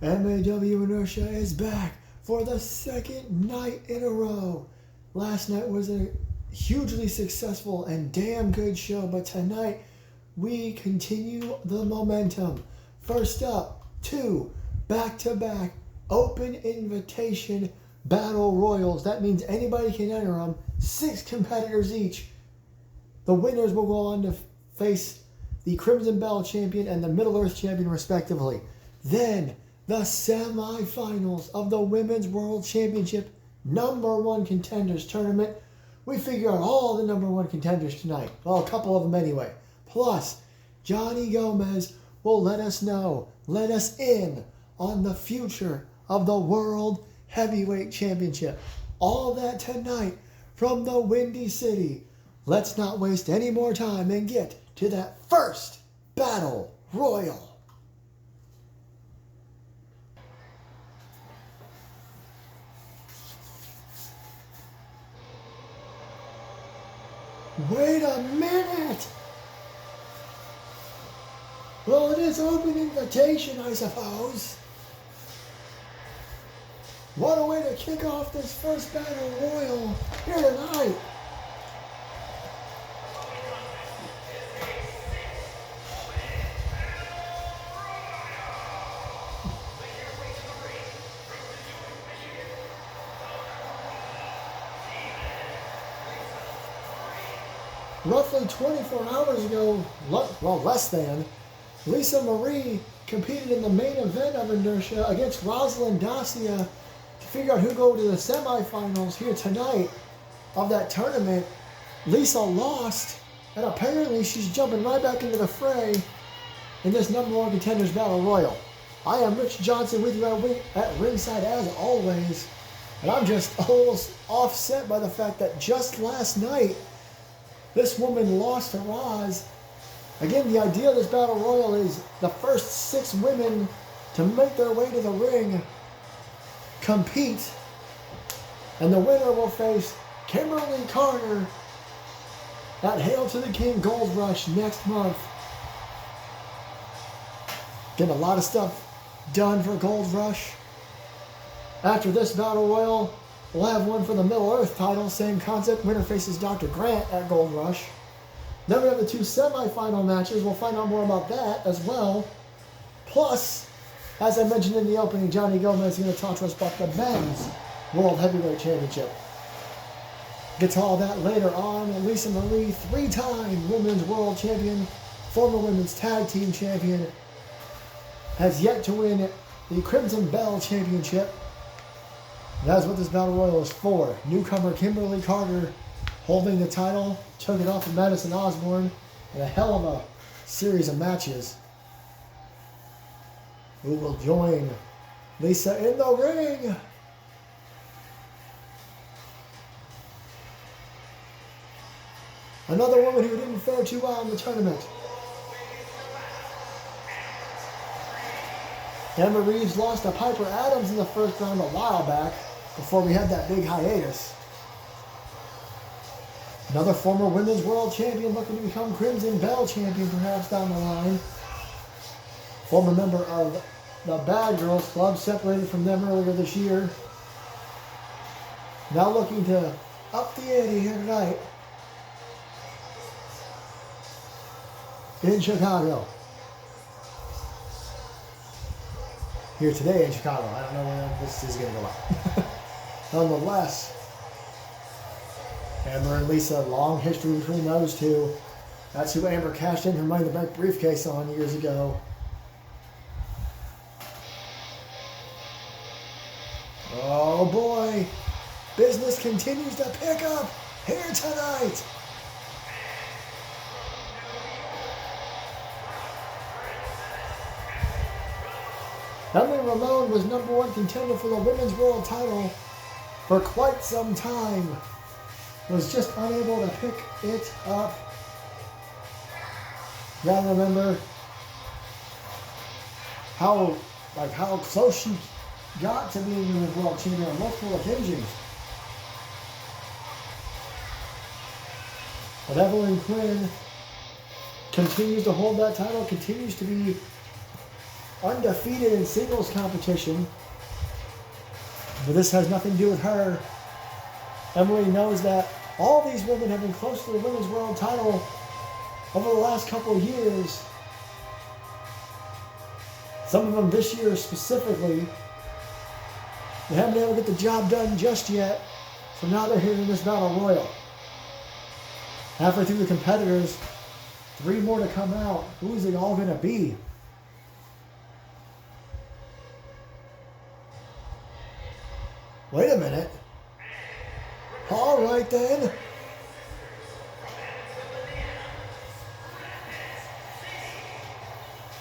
MAW Inertia is back for the second night in a row. Last night was a hugely successful and damn good show, but tonight we continue the momentum. First up, 2 back-to-back open invitation battle royals. That means anybody can enter them, 6 competitors each. The winners will go on to face the Crimson Bell champion and the Middle Earth champion respectively. Then the semifinals of the Women's World Championship #1 contenders tournament. We figure out all the #1 contenders tonight. Well, a couple of them anyway. Plus, Johnny Gomez will let us in on the future of the World Heavyweight Championship. All that tonight from the Windy City. Let's not waste any more time and get to that first battle royal. Wait a minute! Well, it is open invitation, I suppose. What a way to kick off this first battle royal here tonight. Roughly 24 hours ago, well, less than, Lisa Marie competed in the main event of Inertia against Rosalind Dacia to figure out who go to the semifinals here tonight of that tournament. Lisa lost, and apparently she's jumping right back into the fray in this #1 contenders battle royal. I am Rich Johnson with you at ringside as always, and I'm just a little offset by the fact that just last night, this woman lost to Roz. Again, the idea of this battle royal is the first 6 women to make their way to the ring compete, and the winner will face Kimberly Carter at Hail to the King Gold Rush next month. Getting a lot of stuff done for Gold Rush. After this battle royal, we'll have one for the Middle Earth title, same concept. Winner faces Dr. Grant at Gold Rush. Then we have the 2 semifinal matches. We'll find out more about that as well. Plus, as I mentioned in the opening, Johnny Gomez is going to talk to us about the Men's World Heavyweight Championship. Get to all that later on. Lisa Marie, 3-time Women's World Champion, former Women's Tag Team Champion, has yet to win the Crimson Bell Championship. That's what this battle royal is for. Newcomer Kimberly Carter holding the title, took it off of Madison Osborne in a hell of a series of matches. Who will join Lisa in the ring? Another woman who didn't fare too well in the tournament. Emma Reeves lost to Piper Adams in the first round a while back, before we had that big hiatus. Another former Women's World Champion looking to become Crimson Bell Champion perhaps down the line. Former member of the Bad Girls Club, separated from them earlier this year. Now looking to up the ante here tonight in Chicago. Here today in Chicago. I don't know when this is going to go out. Nonetheless, Amber and Lisa, long history between those two. That's who Amber cashed in her Money in the Bank briefcase on years ago. Oh boy, business continues to pick up here tonight. Emily Ramon was #1 contender for the Women's World title for quite some time. Was just unable to pick it up. Gotta remember how close she got to being Women's World Champion on multiple occasions. But Evelyn Quinn continues to hold that title, continues to be undefeated in singles competition. But this has nothing to do with her. Emily knows that all these women have been close to the women's world title over the last couple of years. Some of them this year specifically. They haven't been able to get the job done just yet. So now they're here in this battle royal. Halfway through the competitors, 3 more to come out. Who is it all going to be? Wait a minute. All right then.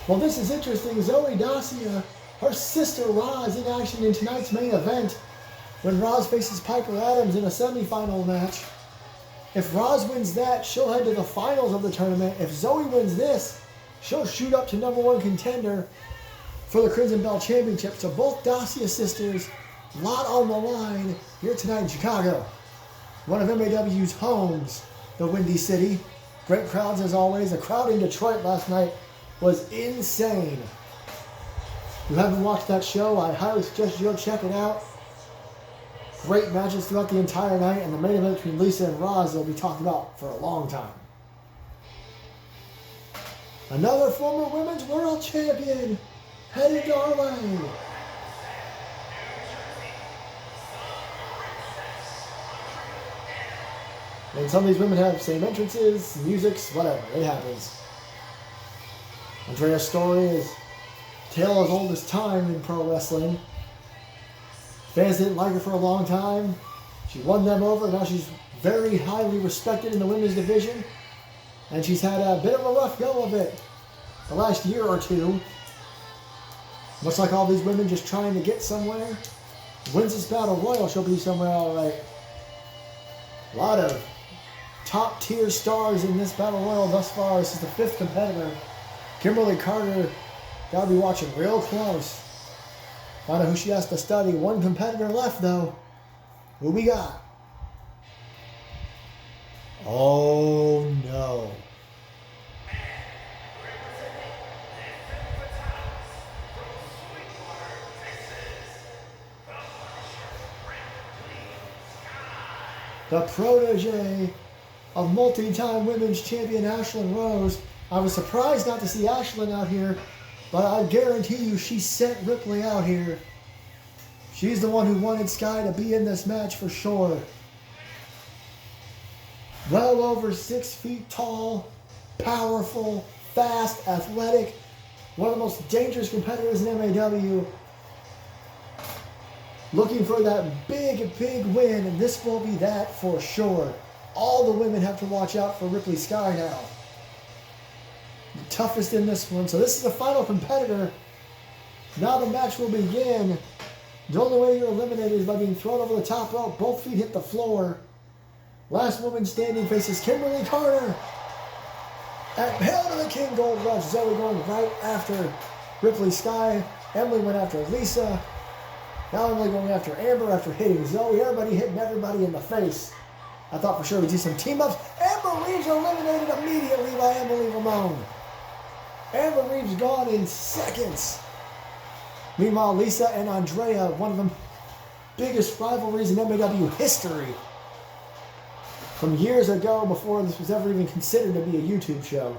Well, this is interesting. Zoe Dacia, her sister Roz, in action in tonight's main event when Roz faces Piper Adams in a semifinal match. If Roz wins that, she'll head to the finals of the tournament. If Zoe wins this, she'll shoot up to #1 contender for the Crimson Belt Championship. So both Dacia sisters, a lot on the line here tonight in Chicago. One of MAW's homes, the Windy City. Great crowds as always. The crowd in Detroit last night was insane. If you haven't watched that show, I highly suggest you go check it out. Great matches throughout the entire night, and the main event between Lisa and Roz they'll be talking about for a long time. Another former women's world champion headed to our way. And some of these women have same entrances, musics, whatever. It happens. Andrea's story is a tale as old as time in pro wrestling. Fans didn't like her for a long time. She won them over. Now she's very highly respected in the women's division. And she's had a bit of a rough go of it the last year or two. Much like all these women just trying to get somewhere. Wins this battle royal, she'll be somewhere all right. A lot of top tier stars in this battle royal thus far. This is the 5th competitor. Kimberly Carter, gotta be watching real close. Find out who she has to study. 1 competitor left though. Who we got? Oh no. The protege of multi-time women's champion Ashlyn Rose. I was surprised not to see Ashlyn out here, but I guarantee you she sent Ripley out here. She's the one who wanted Sky to be in this match for sure. Well over 6 feet tall, powerful, fast, athletic. One of the most dangerous competitors in MAW. Looking for that big, big win, and this will be that for sure. All the women have to watch out for Ripley Sky now. The toughest in this one. So this is the final competitor. Now the match will begin. The only way you're eliminated is by being thrown over the top rope. Both feet hit the floor. Last woman standing faces Kimberly Carter. At Hail to the King Gold Rush. Zoe going right after Ripley Sky. Emily went after Lisa. Now Emily going after Amber after hitting Zoe. Everybody hitting everybody in the face. I thought for sure we'd see some team-ups. Amber Reeves eliminated immediately by Emily Ramon. Amber Reeves gone in seconds. Meanwhile, Lisa and Andrea, one of the biggest rivalries in MAW history. From years ago, before this was ever even considered to be a YouTube show.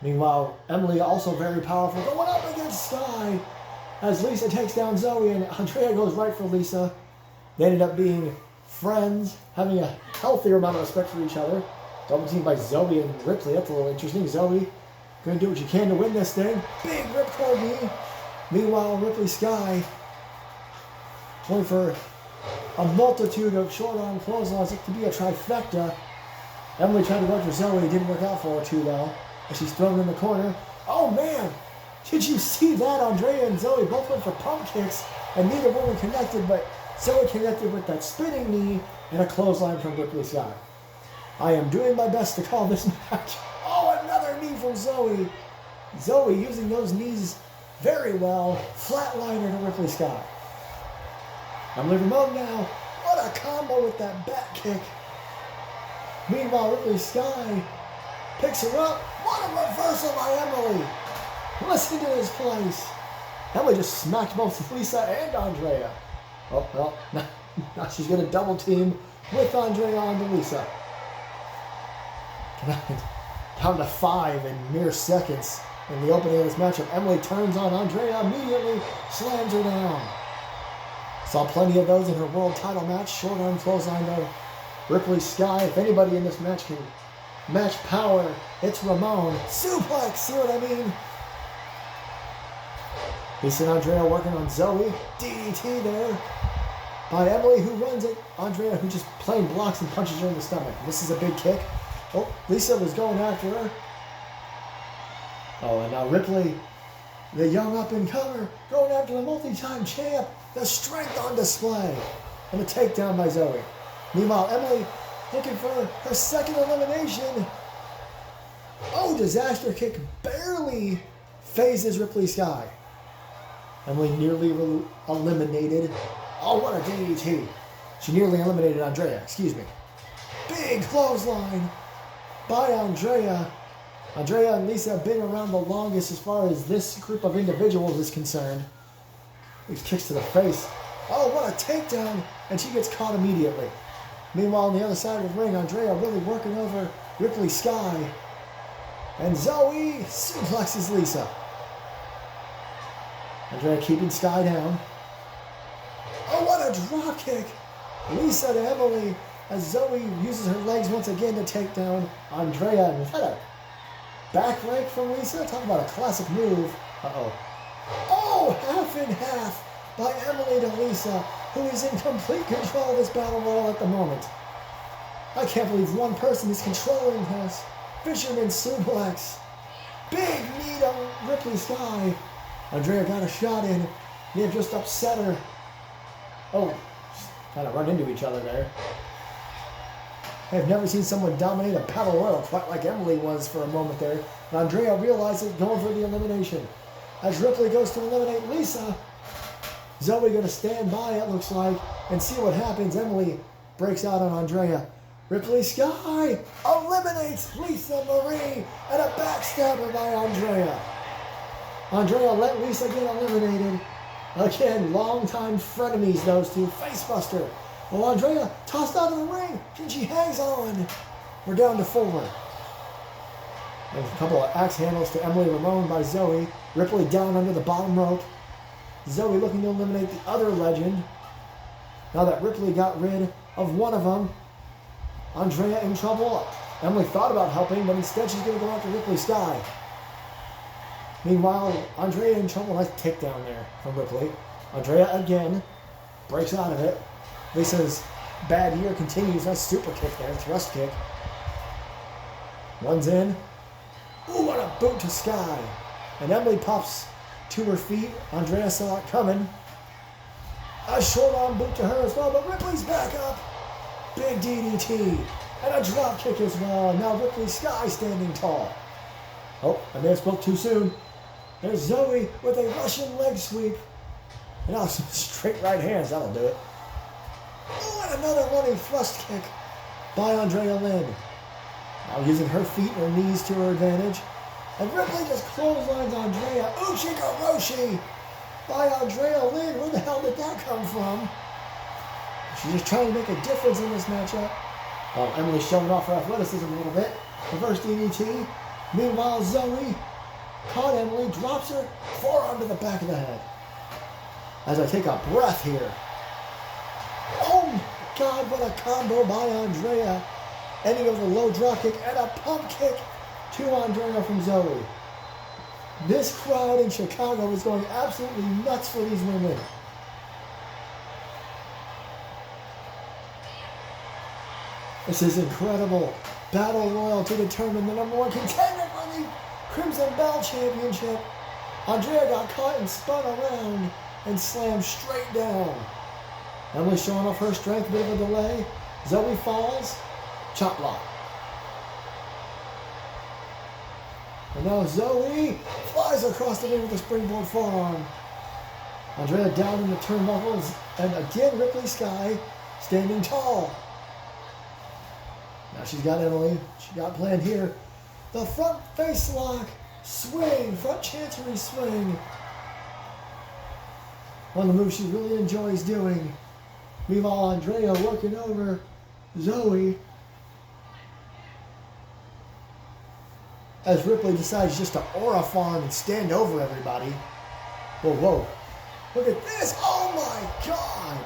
Meanwhile, Emily also very powerful, going up against Sky. As Lisa takes down Zoe and Andrea goes right for Lisa. They ended up being friends, having a healthier amount of respect for each other. Double teamed by Zoe and Ripley. That's a little interesting. Zoe going to do what you can to win this thing. Big ripcord knee. Meanwhile, Ripley Sky going for a multitude of short arm clotheslines. It could be a trifecta. Emily tried to go for Zoe. It didn't work out for her too well. As she's thrown in the corner. Oh man! Did you see that? Andrea and Zoe both went for pump kicks and neither one connected, but Zoe connected with that spinning knee and a clothesline from Ripley Sky. I am doing my best to call this match. Oh, another knee from Zoe. Zoe using those knees very well. Flatliner to Ripley Sky. Emily Ramon now. What a combo with that back kick. Meanwhile, Ripley Sky picks her up. What a reversal by Emily. Listen to this place. Emily just smacked both Lisa and Andrea. Oh, well, now she's going to double team with Andrea onto Lisa. Down to 5 in mere seconds in the opening of this matchup. Emily turns on Andrea immediately, slams her down. Saw plenty of those in her world title match. Short arm clothesline to Ripley Sky. If anybody in this match can match power, it's Ramon. Suplex, see what I mean? Lisa and Andrea working on Zoe. DDT there by Emily, who runs it. Andrea, who just plain blocks and punches her in the stomach. This is a big kick. Oh, Lisa was going after her. Oh, and now Ripley, the young up-and-comer, going after the multi-time champ. The strength on display. And a takedown by Zoe. Meanwhile, Emily looking for her second elimination. Oh, disaster kick barely phases Ripley Sky. Emily nearly eliminated. Oh, what a DDT. She nearly eliminated Andrea, excuse me. Big clothesline by Andrea. Andrea and Lisa have been around the longest as far as this group of individuals is concerned. These kicks to the face. Oh, what a takedown. And she gets caught immediately. Meanwhile, on the other side of the ring, Andrea really working over Ripley Sky. And Zoe suplexes Lisa. Andrea keeping Sky down. Oh, what a drop kick. Lisa to Emily as Zoe uses her legs once again to take down Andrea. And had a back rake from Lisa. Talk about a classic move. Uh-oh. Oh, half and half by Emily to Lisa, who is in complete control of this battle royal at the moment. I can't believe one person is controlling this. Fisherman suplex. Big knee to Ripley Sky. Andrea got a shot in. They have just upset her. Oh, kind of run into each other there. I've never seen someone dominate a battle royal quite like Emily was for a moment there. And Andrea realizes going for the elimination. As Ripley goes to eliminate Lisa, Zoe going to stand by, it looks like, and see what happens. Emily breaks out on Andrea. Ripley Sky eliminates Lisa Marie and a backstabber by Andrea. Andrea let Lisa get eliminated. Again, longtime frenemies, those two. Facebuster. Well, Andrea tossed out of the ring, and she hangs on. We're down to 4. And a couple of axe handles to Emily Ramon by Zoe. Ripley down under the bottom rope. Zoe looking to eliminate the other legend. Now that Ripley got rid of one of them, Andrea in trouble. Emily thought about helping, but instead she's going to go after Ripley Sky. Meanwhile, Andrea in trouble. Nice takedown there from Ripley. Andrea again breaks out of it. Lisa's bad year continues. Nice super kick there. Thrust kick. One's in. Ooh, what a boot to Sky. And Emily pops to her feet. Andrea saw it coming. A short arm boot to her as well, but Ripley's back up. Big DDT. And a drop kick as well. Now Ripley Sky standing tall. Oh, I may have spoke too soon. There's Zoe with a Russian leg sweep. And now some straight right hands. That'll do it. Oh, and another running thrust kick by Andrea Lynn. Now using her feet and her knees to her advantage. And Ripley just clotheslines Andrea. Uchikaroshi by Andrea Lynn. Where the hell did that come from? She's just trying to make a difference in this matchup. Oh, Emily's showing off her athleticism a little bit. Reverse DDT. Meanwhile, Zoe caught Emily, drops her, forearm to the back of the head. As I take a breath here. Oh my God, what a combo by Andrea. Ending with a low drop kick and a pump kick to Andrea from Zoe. This crowd in Chicago is going absolutely nuts for these women. This is incredible. Battle Royal to determine the #1 contender for the Crimson Bell Championship. Andrea got caught and spun around and slammed straight down. Emily showing off her strength, bit of a delay. Zoe falls, chop block. And now Zoe flies across the ring with a springboard forearm. Andrea down in the turnbuckles, and again Ripley Sky standing tall. Now she's got Emily. She got planned here. The front face lock Swing, front chancery swing. One of the moves she really enjoys doing. Meanwhile, Andrea working over Zoe. As Ripley decides just to aura farm and stand over everybody. Whoa, whoa. Look at this. Oh my God.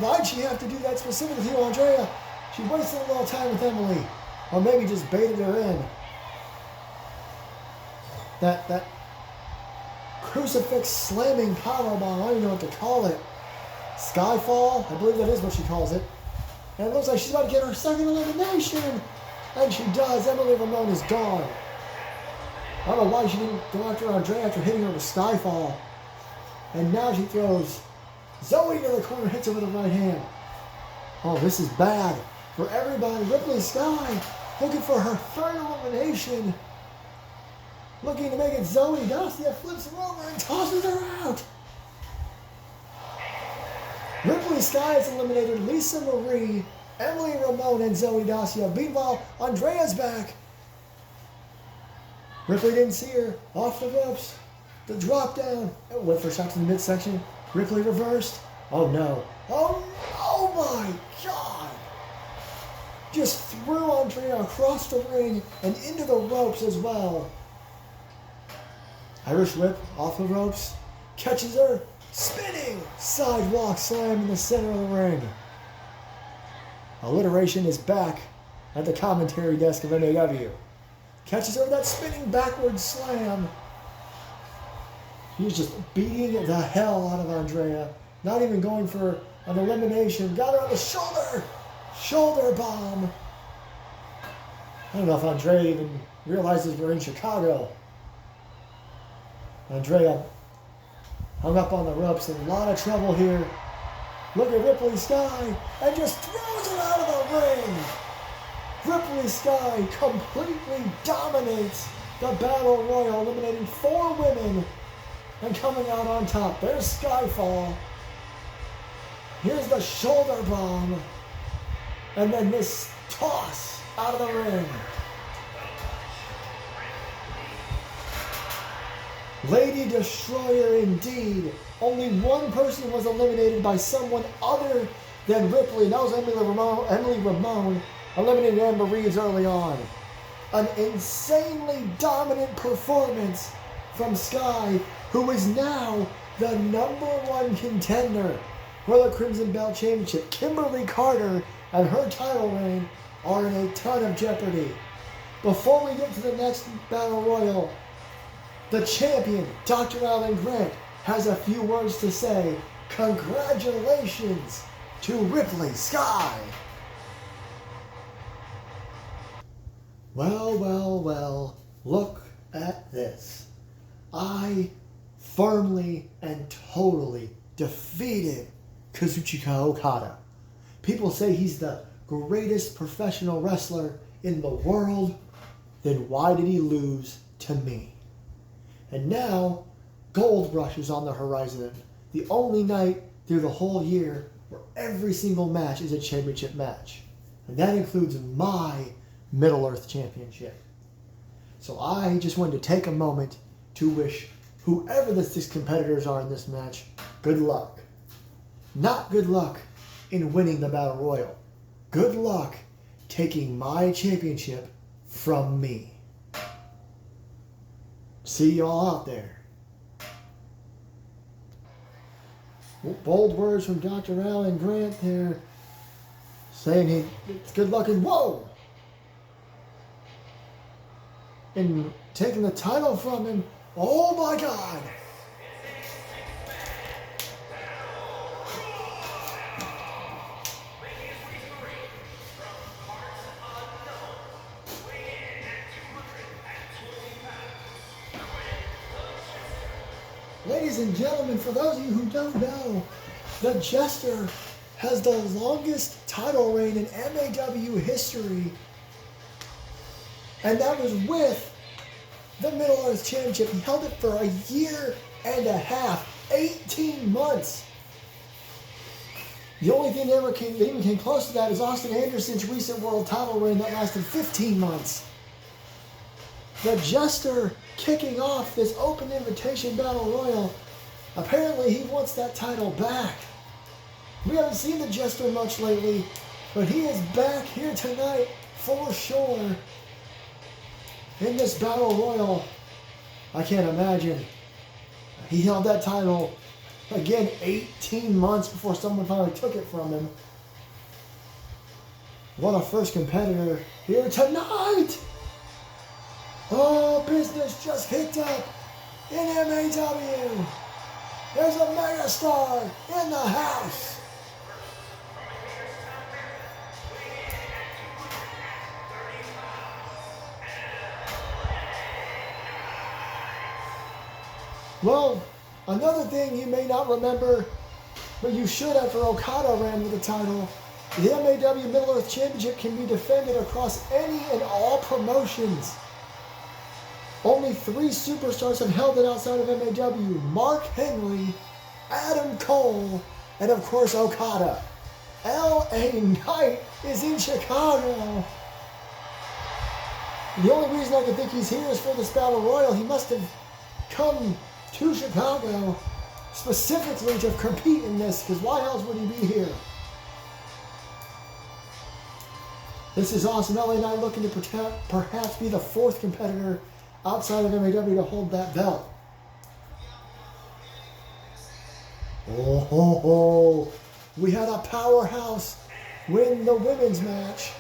Why'd she have to do that specifically to Andrea? She wasted a little time with Emily. Or maybe just baited her in. That crucifix slamming powerbomb, I don't even know what to call it. Skyfall, I believe that is what she calls it. And it looks like she's about to get her second elimination. And she does. Emily Ramon is gone. I don't know why she didn't go after Andrea after hitting her with Skyfall. And now she throws Zoe to the corner, hits her with a right hand. Oh, this is bad for everybody. Ripley Sky looking for her third elimination. Looking to make it Zoe. Dacia flips her over and tosses her out. Ripley Sky has eliminated Lisa Marie, Emily Ramon, and Zoe Dacia. Meanwhile, Andrea's back. Ripley didn't see her. Off the ropes. The drop down. Went for shots in the midsection. Ripley reversed. Oh no. Oh my God. Just threw Andrea across the ring and into the ropes as well. Irish whip off the ropes. Catches her. Spinning sidewalk slam in the center of the ring. Alliteration is back at the commentary desk of MAW. Catches her with that spinning backward slam. He's just beating the hell out of Andrea. Not even going for an elimination. Got her on the shoulder. Shoulder bomb. I don't know if Andrea even realizes we're in Chicago. Andrea hung up on the ropes. In a lot of trouble here. Look at Ripley Sky. And just throws it out of the ring. Ripley Sky completely dominates the Battle Royal, eliminating 4 women and coming out on top. There's Skyfall. Here's the shoulder bomb. And then this toss out of the ring. Lady Destroyer indeed. Only one person was eliminated by someone other than Ripley, and that was Emily Ramon eliminated Amber Reeves early on. An insanely dominant performance from Sky, who is now the #1 contender for the Crimson Belt Championship. Kimberly Carter and her title reign are in a ton of jeopardy. Before we get to the next Battle Royal, the champion, Dr. Alan Grant, has a few words to say. Congratulations to Ripley Sky. Well, well, well, look at this. I firmly and totally defeated Kazuchika Okada. People say he's the greatest professional wrestler in the world. Then why did he lose to me? And now, Gold Rush is on the horizon. The only night through the whole year where every single match is a championship match. And that includes my Middle-earth Championship. So I just wanted to take a moment to wish whoever the 6 competitors are in this match good luck. Not good luck in winning the Battle Royal. Good luck taking my championship from me. See y'all out there. Bold words from Dr. Alan Grant there, saying it's good luck and whoa! And taking the title from him. Oh my God! Ladies and gentlemen, for those of you who don't know, the Jester has the longest title reign in MAW history. And that was with the Middle-earth Championship. He held it for a year and a half, 18 months. The only thing that even came close to that is Austin Anderson's recent world title reign that lasted 15 months. The Jester kicking off this open invitation battle royal. Apparently he wants that title back. We haven't seen the Jester much lately, but he is back here tonight for sure in this battle royal. I can't imagine. He held that title, again, 18 months before someone finally took it from him. What a first competitor here tonight! Oh, business just picked up in MAW. There's a megastar in the house. Well, another thing you may not remember, but you should after Okada ran with the title, the MAW Middle-earth Championship can be defended across any and all promotions. Only 3 superstars have held it outside of MAW. Mark Henry, Adam Cole, and of course Okada. LA Knight is in Chicago. The only reason I can think he's here is for this battle royal. He must have come to Chicago specifically to compete in this, because why else would he be here? This is awesome. LA Knight looking to perhaps be the 4th competitor outside of MAW to hold that belt. Oh, ho, ho. We had a powerhouse win the women's match.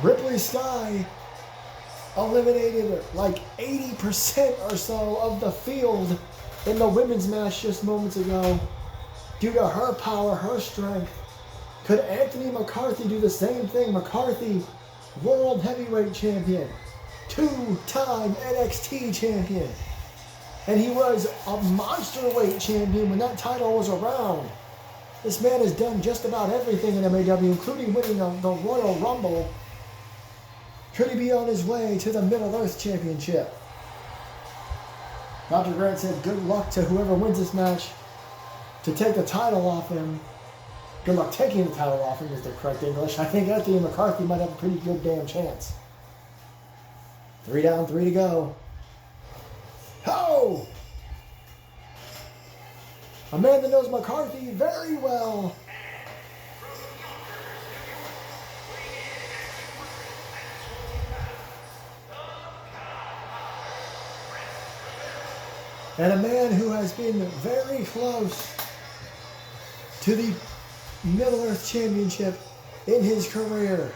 Ripley Sky eliminated like 80% or so of the field in the women's match just moments ago due to her power, her strength. Could Anthony McCarthy do the same thing? McCarthy, World Heavyweight Champion, 2-time NXT Champion, and he was a monster weight champion when that title was around. This man has done just about everything in MAW, including winning the Royal Rumble. Could he be on his way to the Middle-earth Championship? Dr. Grant said good luck to whoever wins this match to take the title off him. Good luck taking the title off him is the correct English. I think Anthony McCarthy might have a pretty good damn chance. 3 down, 3 to go. Ho! A man that knows McCarthy very well. And a man who has been very close to the Middle-earth Championship in his career.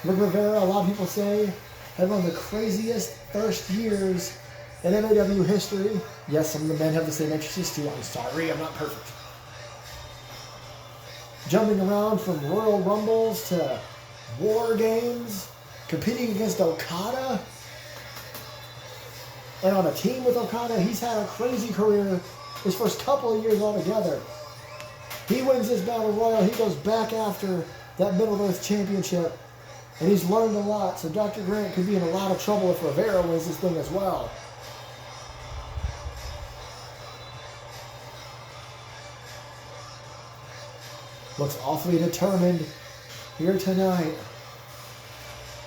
Rick Rivera, a lot of people say, had one of the craziest first years in MAW history. Yes, some of the men have the same entrances too. I'm sorry, I'm not perfect. Jumping around from Royal Rumbles to War Games, competing against Okada, and on a team with Okada. He's had a crazy career his first couple of years altogether. He wins this battle royal. He goes back after that Middle-earth Championship, and he's learned a lot. So Dr. Grant could be in a lot of trouble if Rivera wins this thing as well. Looks awfully determined here tonight.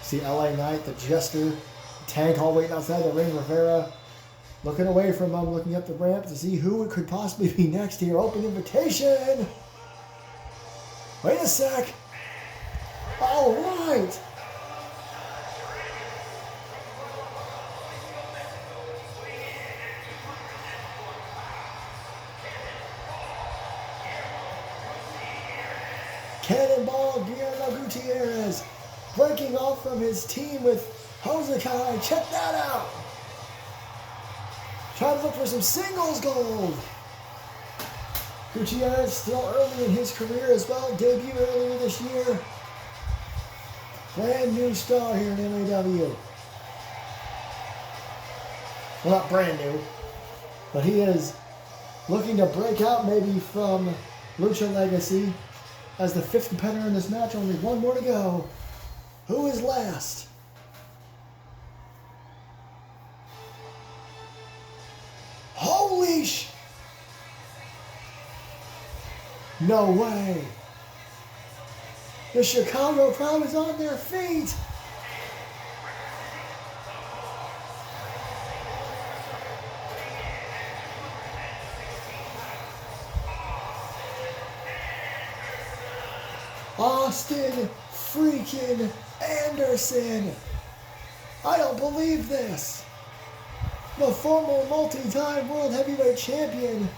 See LA Knight, the Jester, Tank all waiting outside the ring. Rivera looking away from him, looking up the ramp to see who it could possibly be next here. Open invitation. Wait a sec. All right. Cannonball Guillermo Gutierrez breaking off from his team with Hosakai. Check that out. Trying to look for some singles gold. Gutierrez still early in his career as well. Debuted earlier this year. Brand new star here in MAW. Well, not brand new, but he is looking to break out maybe from Lucha Legacy as the 5th competitor in this match. Only one more to go. Who is last? Holy sh... No way. The Chicago crowd is on their feet. Austin freaking Anderson. I don't believe this. The former multi-time world heavyweight champion.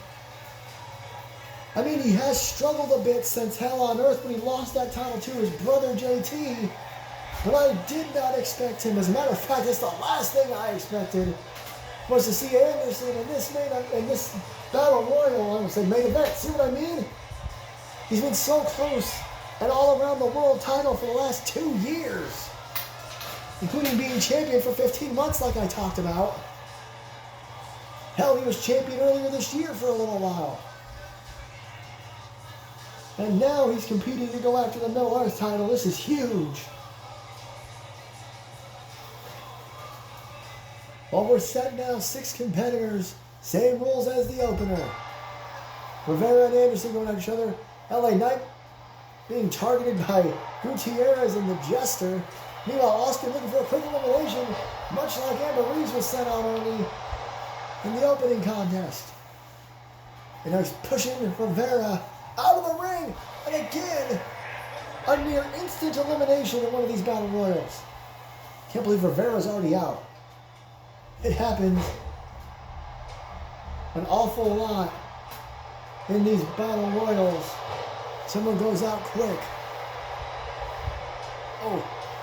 I mean, he has struggled a bit since Hell on Earth when he lost that title to his brother JT. But I did not expect him. As a matter of fact, it's the last thing I expected was to see Anderson in this battle royal. I would say main event. See what I mean? He's been so close and all around the world title for the last 2 years, including being champion for 15 months like I talked about. Hell, he was champion earlier this year for a little while. And now he's competing to go after the Middle Earth title. This is huge. Well, we're set now, 6 competitors. Same rules as the opener. Rivera and Anderson going at each other. LA Knight being targeted by Gutierrez and the Jester. Meanwhile, Austin looking for a quick elimination, much like Amber Reeves was sent out early in the opening contest. And now he's pushing Rivera out of the ring. And again, a near instant elimination in one of these battle royals. Can't believe Rivera's already out. It happens an awful lot in these battle royals. Someone goes out quick. Oh,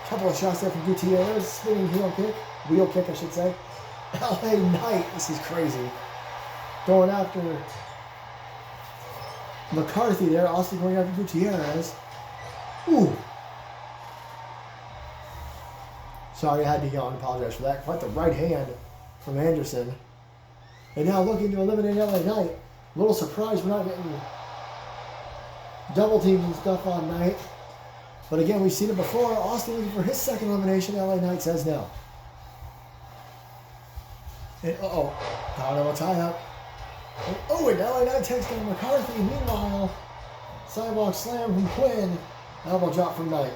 a couple of shots there from Gutierrez. Spinning wheel kick, I should say. LA Knight, this is crazy. Going after McCarthy there. Austin going after Gutierrez. Ooh. Sorry, I had to yell and apologize for that. Quite the right hand from Anderson. And now looking to eliminate LA Knight. A little surprised we're not getting double teams and stuff on Knight. But again, we've seen it before. Austin looking for his second elimination. LA Knight says no. And got him a tie up. And LA Knight takes down McCarthy. Meanwhile, sidewalk slam from Quinn. Elbow drop from Knight.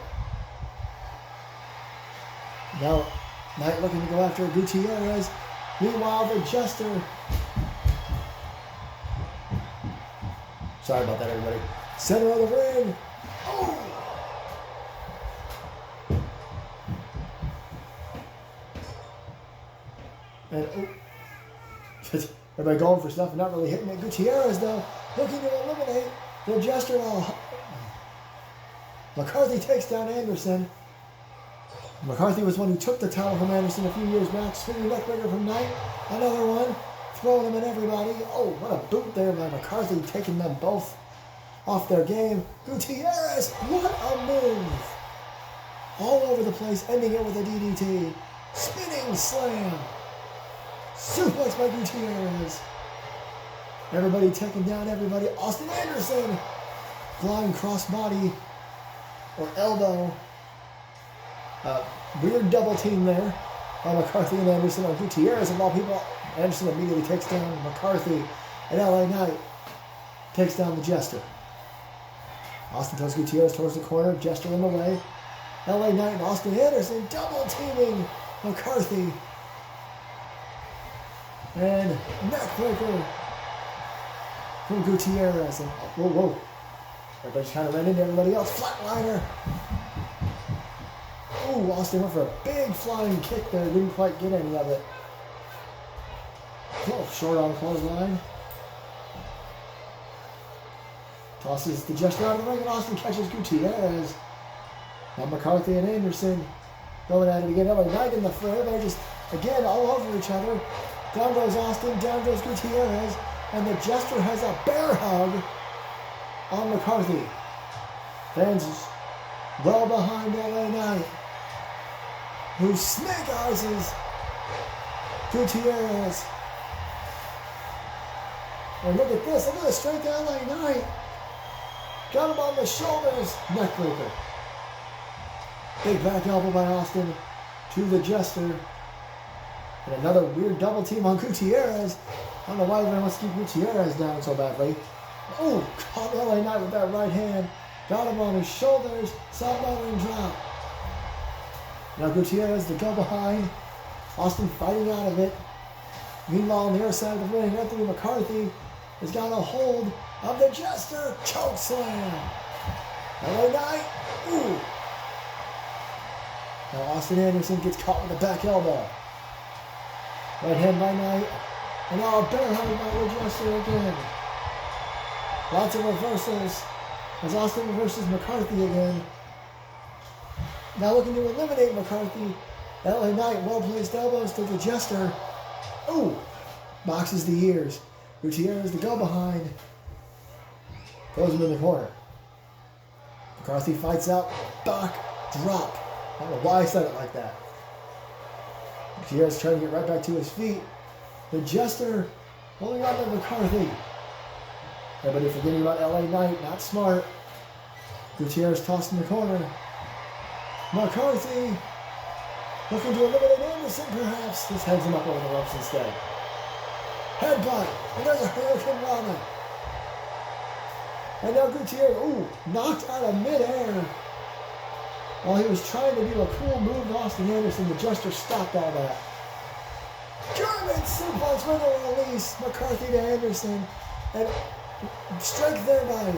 Now, Knight looking to go after Gutierrez. Meanwhile, the Jester. Sorry about that, everybody. Center of the ring. Oh! And everybody going for stuff and not really hitting it. Gutierrez, though, looking to eliminate the Jester. McCarthy takes down Anderson. McCarthy was one who took the title from Anderson a few years back. Spinning neckbreaker from Knight. Another one. Throwing them at everybody. Oh, what a boot there by McCarthy, taking them both off their game. Gutierrez, what a move. All over the place, ending it with a DDT. Spinning slam. Suplex by Gutierrez. Everybody taking down everybody. Austin Anderson. Flying crossbody or elbow. Weird double team there by McCarthy and Anderson on Gutierrez. Of all people, Anderson immediately takes down McCarthy, and LA Knight takes down the Jester. Austin throws Gutierrez towards the corner, Jester in the way. LA Knight and Austin Anderson double teaming McCarthy. And neckbreaker from Gutierrez. And whoa. Everybody just kind of ran into everybody else. Flatliner. Ooh, Austin went for a big flying kick there. Didn't quite get any of it. Oh, short arm clothesline. Tosses the Jester out of the ring, and Austin catches Gutierrez. Now McCarthy and Anderson going at it again. LA Knight in the fray. Everybody just, again, all over each other. Down goes Austin, down goes Gutierrez, and the Jester has a bear hug on McCarthy. Fans well behind LA Knight, who snake eyes Gutierrez. And look at this. Look at the strength of LA Knight. Got him on the shoulders. Neckbreaker. Big back elbow by Austin to the Jester. And another weird double team on Gutierrez. I don't know why everyone wants to keep Gutierrez down so badly. Oh, caught LA Knight with that right hand. Got him on his shoulders. Submarine drop. Now Gutierrez to go behind. Austin fighting out of it. Meanwhile, on the other side of the ring, Anthony McCarthy has got a hold of the Jester. Choke slam. LA Knight. Ooh. Now Austin Anderson gets caught with a back elbow. Right hand by Knight. And now a bear hug by the Jester again. Lots of reversals as Austin reverses McCarthy again. Now looking to eliminate McCarthy. LA Knight, well-placed elbows to the Jester. Ooh, boxes the ears. Gutierrez to go behind. Throws him in the corner. McCarthy fights out. Back drop. I don't know why I said it like that. Gutierrez trying to get right back to his feet. The Jester holding on to McCarthy. Everybody forgetting about LA Knight, not smart. Gutierrez tossed in the corner. McCarthy looking to eliminate Anderson perhaps. Just heads him up over the ropes instead. Headbutt, and there's a Hurricane Rana. And now Gutierrez, ooh, knocked out of midair. While he was trying to do a cool move to Austin Anderson, the Jester stopped all that. German suplex with a release. McCarthy to Anderson. And strike there by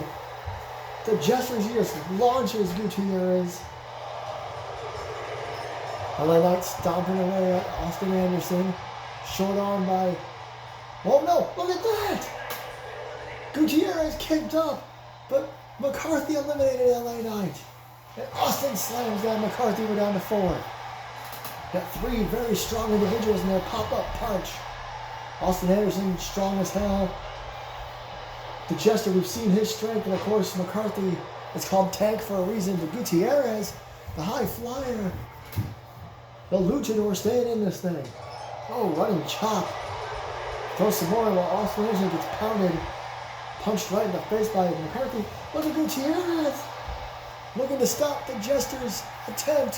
the Jester. He just launches Gutierrez. LA Knight stomping away at Austin Anderson. Short arm by... Oh no, look at that! Gutierrez kicked up, but McCarthy eliminated LA Knight. And Austin slams down McCarthy. We're down to 4. Got 3 very strong individuals in their pop-up punch. Austin Anderson, strong as hell. The Jester, we've seen his strength, and of course McCarthy is called Tank for a reason. The Gutierrez, the high flyer, the luchador staying in this thing. Oh, running chop. Throws some more while Austin Anderson gets pounded. Punched right in the face by McCarthy. Look at Gutierrez looking to stop the Jester's attempt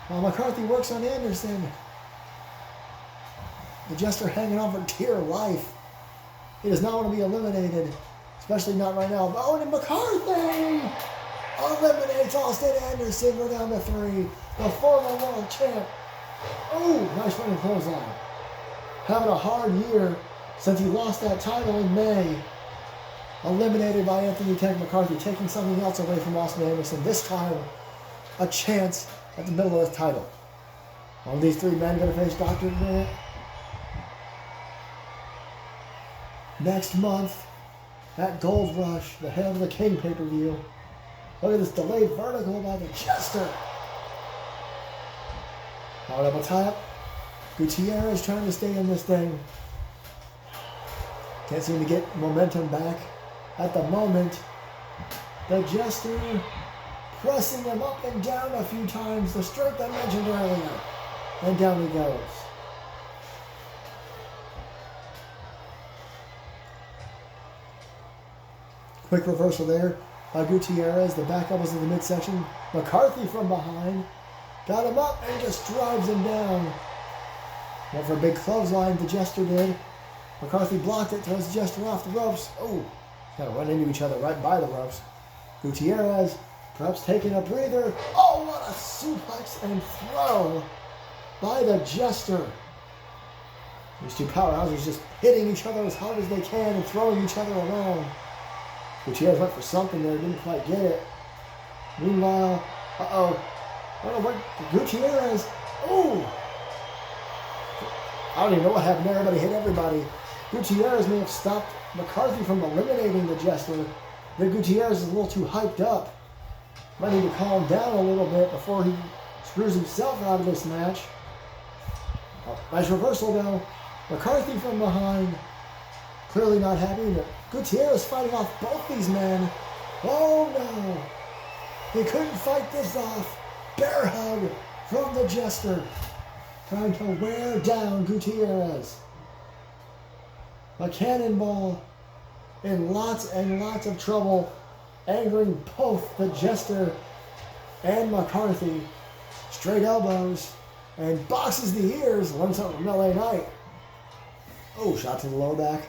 while McCarthy works on Anderson. The Jester hanging on for dear life. He does not want to be eliminated, especially not right now. Oh, and McCarthy eliminates Austin Anderson. We're down to 3. The former world champ. Oh, nice running clothesline. Having a hard year since he lost that title in May. Eliminated by Anthony Tank McCarthy, taking something else away from Austin Anderson. This time, a chance at the Middle Earth title. One of these 3 men going to face Dr. Grant next month at Gold Rush, the Hail to the King pay-per-view. Look at this delayed vertical by the Jester. Now double tie-up. Gutierrez trying to stay in this thing. Can't seem to get momentum back at the moment. The Jester pressing him up and down a few times. The strength I mentioned earlier. And down he goes. Quick reversal there by Gutierrez. The back elbows in the midsection. McCarthy from behind. Got him up and just drives him down. Went for a big clothesline, the Jester did. McCarthy blocked it, throws the Jester off the ropes. Oh, gotta run into each other right by the ropes. Gutierrez perhaps taking a breather. Oh, what a suplex and throw by the Jester. These 2 powerhouses just hitting each other as hard as they can and throwing each other around. Gutierrez went for something there, didn't quite get it. Meanwhile, I don't know what, Gutierrez, oh! I don't even know what happened there. Everybody hit everybody. Gutierrez may have stopped McCarthy from eliminating the Jester. Then Gutierrez is a little too hyped up. Might need to calm down a little bit before he screws himself out of this match. Oh, nice reversal though. McCarthy from behind. Clearly not happy. But Gutierrez fighting off both these men. Oh no. He couldn't fight this off. Bear hug from the Jester. Trying to wear down Gutierrez. A cannonball in lots and lots of trouble, angering both the Jester and McCarthy. Straight elbows and boxes the ears. Learn something from LA Knight. Oh, shot to the lower back.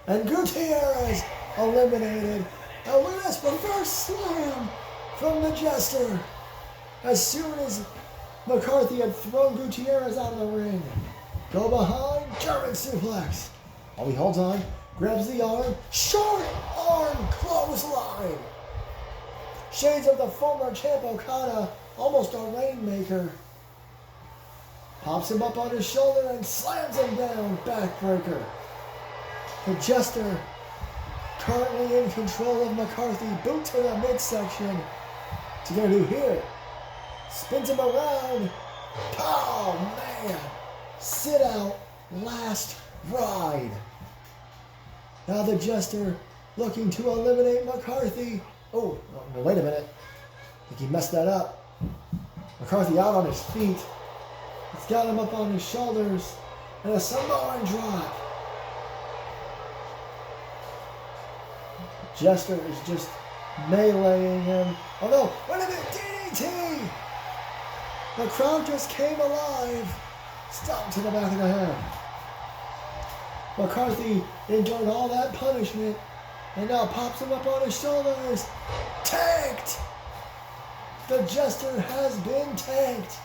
And Gutierrez eliminated. A last reverse slam from the Jester. As soon as McCarthy had thrown Gutierrez out of the ring. Go behind, German suplex. Oh, he holds on, grabs the arm, short arm clothesline. Shades of the former champ Okada, almost a rainmaker. Pops him up on his shoulder and slams him down, backbreaker. The Jester currently in control of McCarthy, boot to the midsection. What's he gonna do here? Spins him around. Oh man. Sit out, last ride. Now the Jester looking to eliminate McCarthy. Oh, no, wait a minute. I think he messed that up. McCarthy out on his feet. It's got him up on his shoulders. And a Samoan drop. Jester is just meleeing him. Oh no, wait a minute, DDT! The crowd just came alive. Stomp to the back of the head. McCarthy endured all that punishment and now pops him up on his shoulders. Tanked! The Jester has been tanked.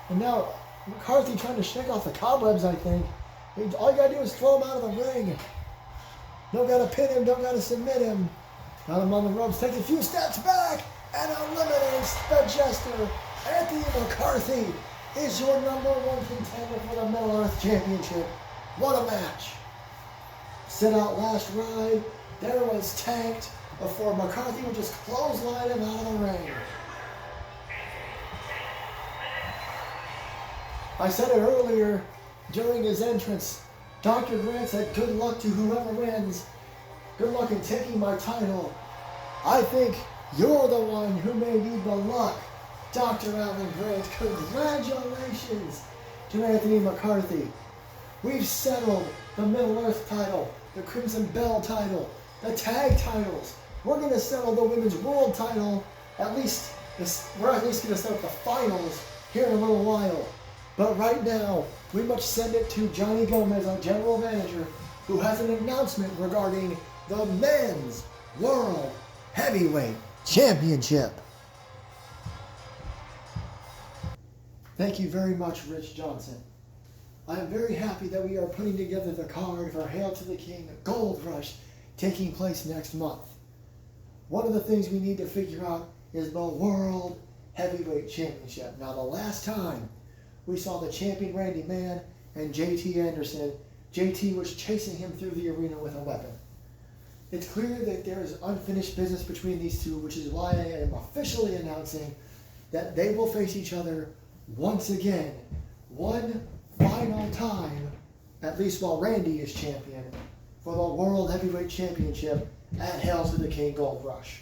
And now McCarthy trying to shake off the cobwebs, I think. All you gotta do is throw him out of the ring. Don't gotta pin him, don't gotta submit him. Got him on the ropes, takes a few steps back and eliminates the Jester. Anthony McCarthy is your #1 contender for the Middle Earth Championship. What a match. Sit out last ride. There was tanked before McCarthy would just clothesline him out of the ring. I said it earlier during his entrance. Dr. Grant said, good luck to whoever wins. Good luck in taking my title. I think you're the one who may need the luck. Dr. Alan Grant, congratulations to Anthony McCarthy. We've settled the Middle Earth title, the Crimson Bell title, the tag titles. We're going to settle the Women's World title. We're at least going to settle the finals here in a little while. But right now, we must send it to Johnny Gomez, our general manager, who has an announcement regarding the Men's World Heavyweight Championship. Thank you very much, Rich Johnson. I am very happy that we are putting together the card for Hail to the King Gold Rush taking place next month. One of the things we need to figure out is the World Heavyweight Championship. Now, the last time we saw the champion Randy Man and JT Anderson, JT was chasing him through the arena with a weapon. It's clear that there is unfinished business between these two, which is why I am officially announcing that they will face each other once again, one final time, at least while Randy is champion, for the World Heavyweight Championship at Hail to the King Gold Rush.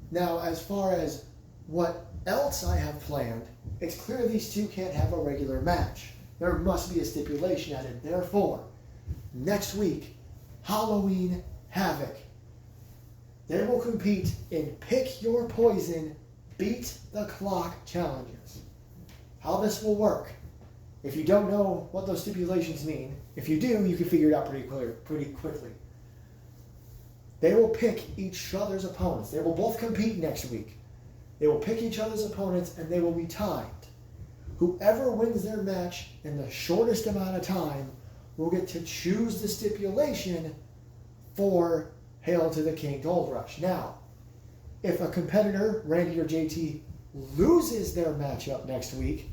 Now, as far as what else I have planned, it's clear these two can't have a regular match. There must be a stipulation added. Therefore, next week, Halloween Havoc. They will compete in Pick Your Poison, Beat the Clock challenges. How this will work, if you don't know what those stipulations mean, if you do, you can figure it out pretty quickly. They will pick each other's opponents. They will both compete next week. They will pick each other's opponents and they will be timed. Whoever wins their match in the shortest amount of time will get to choose the stipulation for Hail to the King Gold Rush. Now, if a competitor, Randy or JT, loses their matchup next week,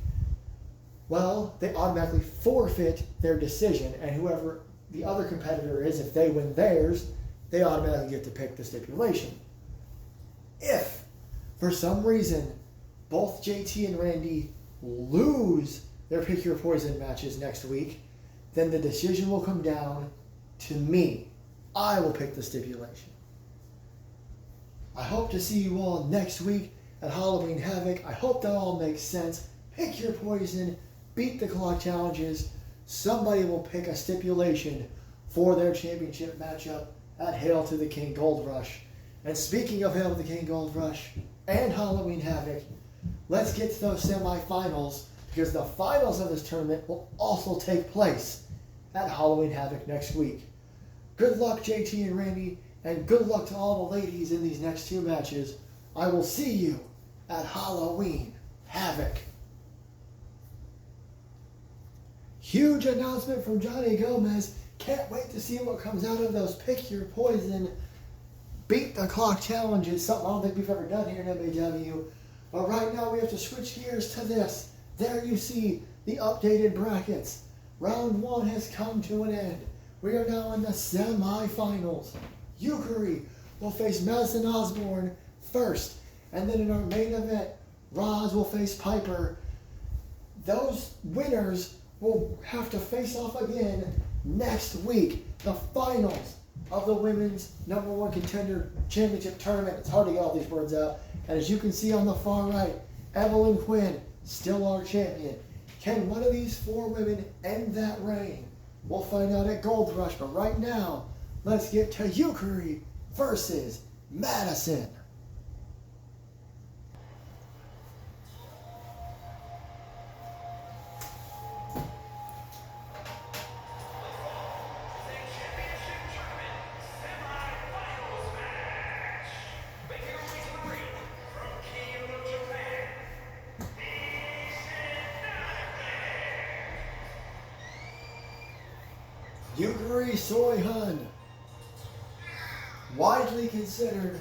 well, they automatically forfeit their decision, and whoever the other competitor is, if they win theirs, they automatically get to pick the stipulation. If, for some reason, both JT and Randy lose their Pick Your Poison matches next week, then the decision will come down to me. I will pick the stipulation. I hope to see you all next week at Halloween Havoc. I hope that all makes sense. Pick your poison, beat the clock challenges. Somebody will pick a stipulation for their championship matchup at Hail to the King Gold Rush. And speaking of Hail to the King Gold Rush and Halloween Havoc, let's get to those semifinals, because the finals of this tournament will also take place at Halloween Havoc next week. Good luck, JT and Randy, and good luck to all the ladies in these next 2 matches. I will see you at Halloween Havoc. Huge announcement from Johnny Gomez. Can't wait to see what comes out of those Pick Your Poison Beat the Clock challenges. Something I don't think we've ever done here in MAW. But right now we have to switch gears to this. There you see the updated brackets. Round 1 has come to an end. We are now in the semi-finals. Yukari will face Madison Osborne first. And then in our main event, Roz will face Piper. Those winners will have to face off again next week. The finals of the Women's #1 Contender Championship Tournament. It's hard to get all these words out. And as you can see on the far right, Evelyn Quinn, still our champion. Can one of these 4 women end that reign? We'll find out at Gold Rush, but right now, let's get to Yukari versus Madison. Yukari Soihun, widely considered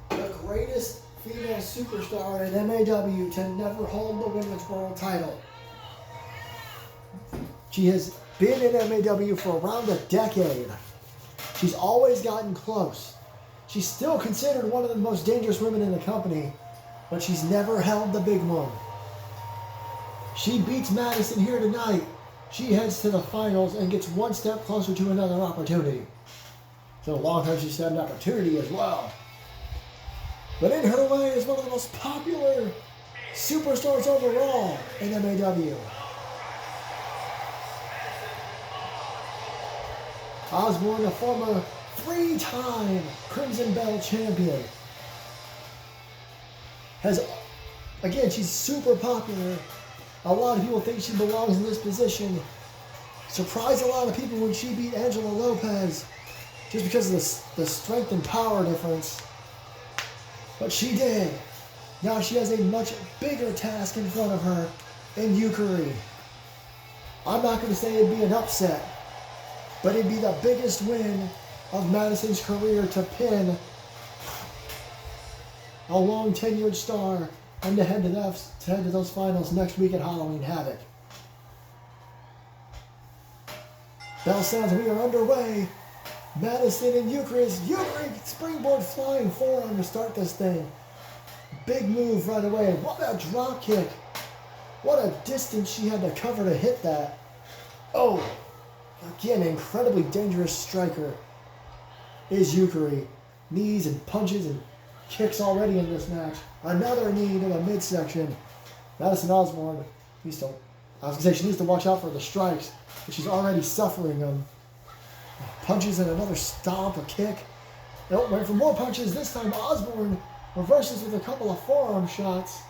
the greatest female superstar in MAW to never hold the women's world title. She has been in MAW for around a decade. She's always gotten close. She's still considered one of the most dangerous women in the company, but she's never held the big one. She beats Madison here tonight. She heads to the finals and gets 1 step closer to another opportunity. So a long time she's had an opportunity as well. But in her way is one of the most popular superstars overall in MAW. Osborne, a former 3-time Crimson Belt champion. Again, she's super popular. A lot of people think she belongs in this position. Surprised a lot of people when she beat Angela Lopez just because of the strength and power difference. But she did. Now she has a much bigger task in front of her in Yukari. I'm not going to say it'd be an upset, but it'd be the biggest win of Madison's career to pin a long tenured star and to head to those finals next week at Halloween Havoc. Bell sounds, we are underway. Madison and Yukari springboard flying forearm to start this thing. Big move right away. What a drop kick. What a distance she had to cover to hit that. Oh, again, incredibly dangerous striker is Yukari. Knees and punches and kicks already in this match. Another knee to the midsection. Madison Osborne needs to, she needs to watch out for the strikes, but she's already suffering them. Punches and another stomp, a kick. Nope, went for more punches. This time Osborne reverses with a couple of forearm shots.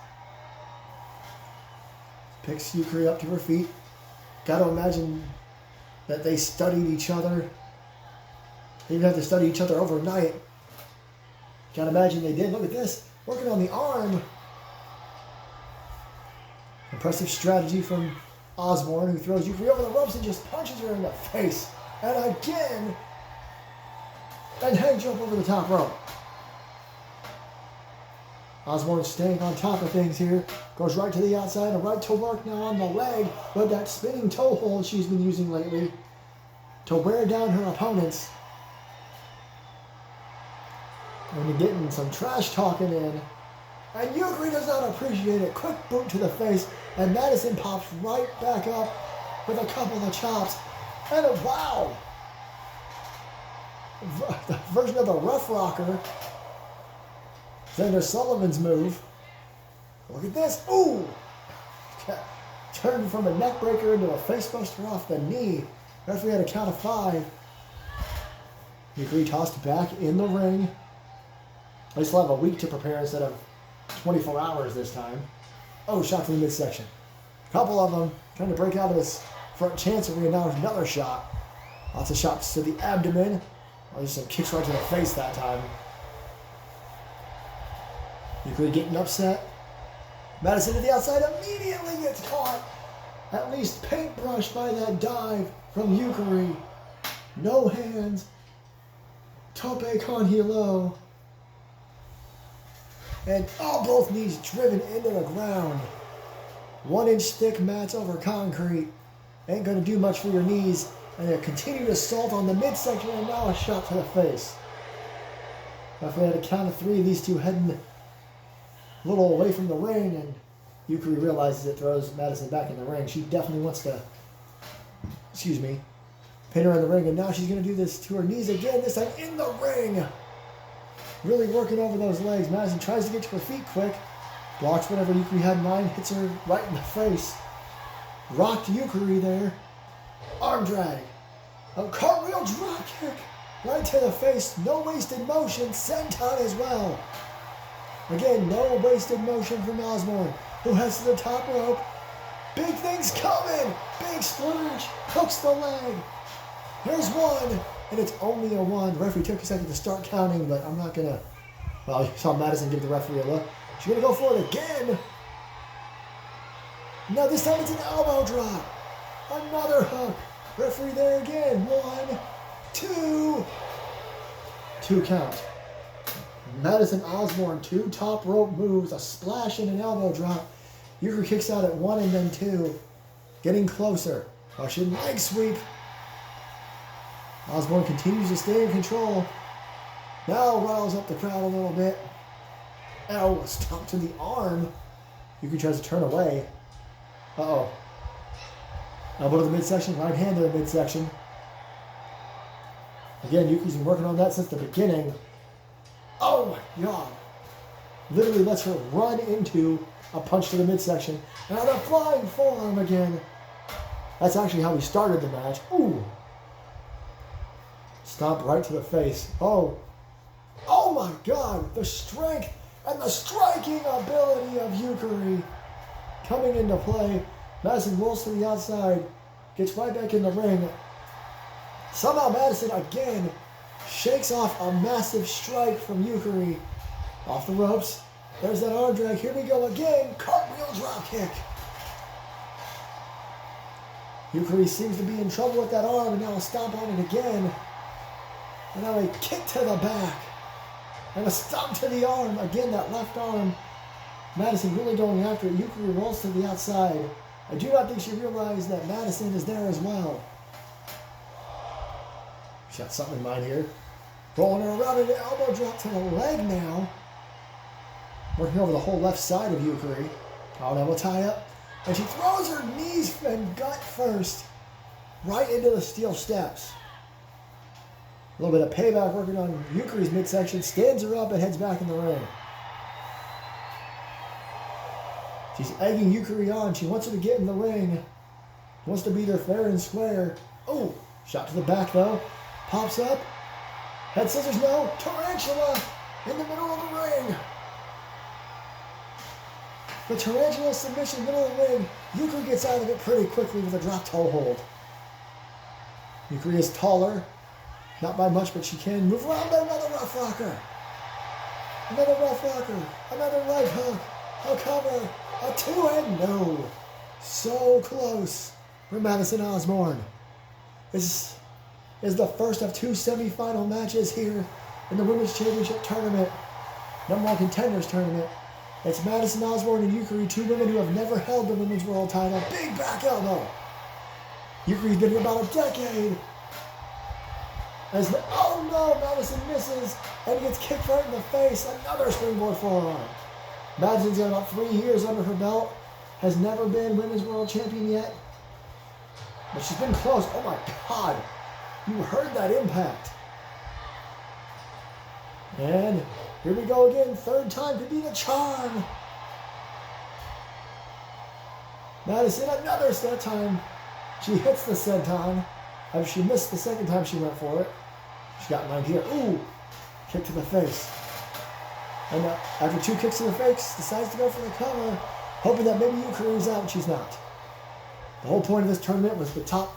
Picks Yukari up to her feet. Gotta imagine that they studied each other. They even have to study each other overnight. Gotta imagine they did. Look at this. Working on the arm. Impressive strategy from Osborne, who throws Yukari over the ropes and just punches her in the face. And again, and hang jump over the top rope. Osborne staying on top of things here. Goes right to the outside and right to work now on the leg with that spinning toe hold she's been using lately to wear down her opponents. And getting some trash talking in. And Yukari does not appreciate it. Quick boot to the face. And Madison pops right back up with a couple of chops. And wow! The version of the rough rocker. Xander Sullivan's move. Look at this. Ooh! Turned from a neck breaker into a face buster off the knee. Referee had a count of 5. Yukari tossed back in the ring. At least we'll have a week to prepare instead of 24 hours this time. Oh, shot to the midsection. A couple of them trying to break out of this front chancery, and now another shot. Lots of shots to the abdomen. Oh, there's some kicks right to the face that time. Yukari getting upset. Madison to the outside immediately gets caught. At least paintbrushed by that dive from Yukari. No hands. Tope con hilo. And both knees driven into the ground. 1-inch thick mats over concrete. Ain't gonna do much for your knees. And a continued assault on the midsection and now a shot to the face. If we had a count of 3, these two heading a little away from the ring, and Yukari realizes it, throws Madison back in the ring. She definitely wants to, pin her in the ring, and now she's going to do this to her knees again, this time in the ring. Really working over those legs. Madison tries to get to her feet quick, blocks whatever Yukari had in mind, hits her right in the face. Rocked Yukari there. Arm drag. A cartwheel drop kick. Right to the face. No wasted motion. Senton as well. Again, no wasted motion from Osborne, who heads to the top rope. Big things coming. Big splurge. Hooks the leg. Here's one. And it's only a 1. The referee took a second to start counting, but I'm not going to. Well, you saw Madison give the referee a look. She's going to go for it again. Now this time it's an elbow drop. Another hook. Referee there again. 1, 2. 2 count. Madison Osborne, 2 top rope moves, a splash and an elbow drop. Yukari kicks out at 1 and then 2. Getting closer. Russian leg sweep. Osborne continues to stay in control. Now riles up the crowd a little bit. Ow, a stomp to the arm. Yukari tries to turn away. Uh-oh. Elbow to the midsection, right hand to the midsection. Again, Yukari's been working on that since the beginning. Oh my God. Literally lets her run into a punch to the midsection. And a flying forearm again. That's actually how we started the match. Ooh. Stomp right to the face. Oh. Oh my God. The strength and the striking ability of Yukari coming into play. Madison rolls to the outside. Gets right back in the ring. Somehow Madison again shakes off a massive strike from Yukari. Off the ropes. There's that arm drag. Here we go again. Cartwheel drop kick. Yukari seems to be in trouble with that arm, and now a stomp on it again. And now a kick to the back. And a stomp to the arm. Again, that left arm. Madison really going after it. Yukari rolls to the outside. I do not think she realized that Madison is there as well. She's got something in mind here. Rolling her around in an elbow drop to the leg now. Working over the whole left side of Yukari. Oh, now we'll tie up. And she throws her knees and gut first right into the steel steps. A little bit of payback working on Yukari's midsection. Stands her up and heads back in the ring. She's egging Yukari on. She wants her to get in the ring. Wants to beat her fair and square. Oh, shot to the back though. Pops up. Head scissors, no. Tarantula in the middle of the ring. The tarantula submission, middle of the ring. Yukari gets out of it pretty quickly with a drop toe hold. Yukari is taller. Not by much, but she can move around. Another rough rocker. Another rough rocker. Another leg hook. A cover. A 2 and no. So close for Madison Osborne. This is the first of 2 semifinal matches here in the Women's Championship Tournament. #1 Contenders Tournament. It's Madison Osborne and Yukari, 2 women who have never held the Women's World title. Big back elbow. Yukari's been here about a decade. Oh no, Madison misses and gets kicked right in the face. Another springboard forearm. Madison's got about 3 years under her belt. Has never been Women's World Champion yet. But she's been close. Oh my God. You heard that impact. And here we go again. 3rd time could be the charm. Madison, another set time. She hits the senton. She missed the 2nd time she went for it. She got mine here. Ooh. Kick to the face. And after 2 kicks to the face, decides to go for the cover, hoping that maybe Yukari's out, and she's not. The whole point of this tournament was the top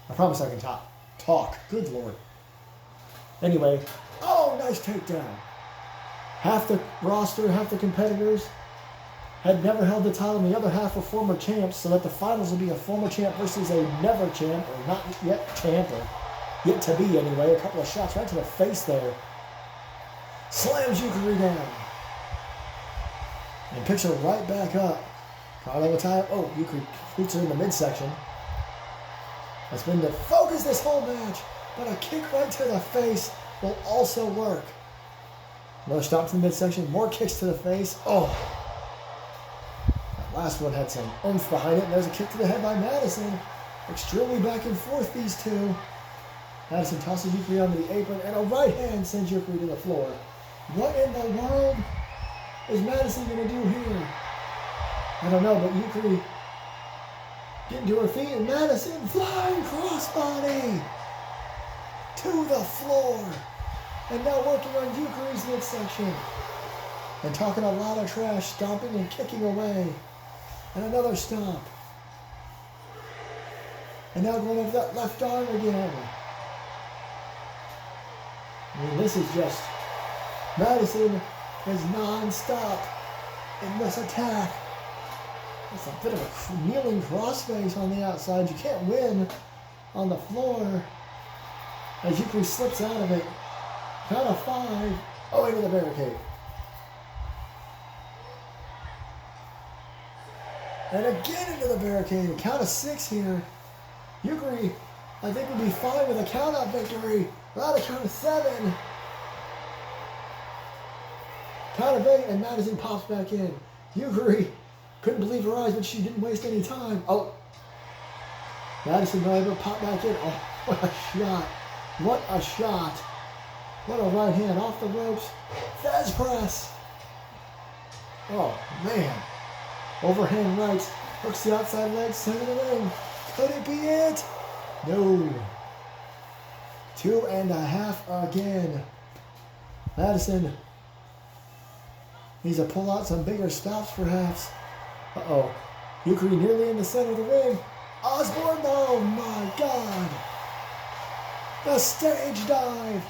I promise I can talk. Good Lord. Anyway, oh, nice takedown. Half the roster, half the competitors had never held the title, and the other half were former champs, so that the finals will be a former champ versus a never champ, or not yet champ, or yet to be anyway. A couple of shots right to the face there. Slams Yukari down. And picks her right back up. Probably will tie up. Oh, Yukari shoots her in the midsection. That's been the focus this whole match, but a kick right to the face will also work. Another stop to the midsection, more kicks to the face. Oh, that last one had some oomph behind it. And there's a kick to the head by Madison. Extremely back and forth, these two. Madison tosses Yukari onto the apron, and a right hand sends Yukari to the floor. What in the world is Madison going to do here? I don't know, but Yukari getting to her feet, and Madison flying crossbody to the floor. And now working on Yukari's midsection. And talking a lot of trash, stomping and kicking away. And another stomp. And now going over that left arm again. I mean, this is just, Madison is non-stop in this attack. It's a bit of a kneeling crossface on the outside. You can't win on the floor. As Yukari slips out of it. Count of 5. Oh, into the barricade. And again into the barricade. A count of 6 here. Yukari, I think, would be fine with a count-out victory. Without a count of 7. Count of 8, and Madison pops back in. Yukari couldn't believe her eyes, but she didn't waste any time. Oh. Madison was able to pop back in. Oh, what a shot. What a shot. What a right hand off the ropes. Fez press. Oh, man. Overhand right. Hooks the outside leg. Center of the ring. Could it be it? No. 2.5 again. Madison needs to pull out some bigger stops, perhaps. Uh-oh. Yukari nearly in the center of the ring. Osborne, oh my God. The stage dive.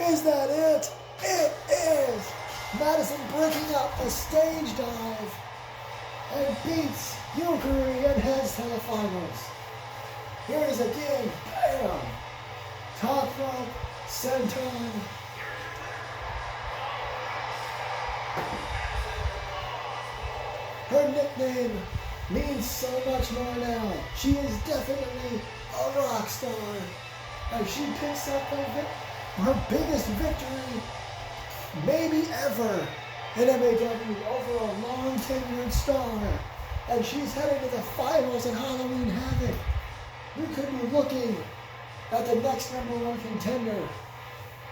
Is that it? It is! Madison breaking up the stage dive and beats Yukari and heads to the finals. Here it is again. Bam! Top rope, senton. Her nickname means so much more now. She is definitely a rock star. And she picks up her biggest victory, maybe ever, in MAW over a long tenured star. And she's heading to the finals at Halloween Havoc. We could be looking at the next #1 contender.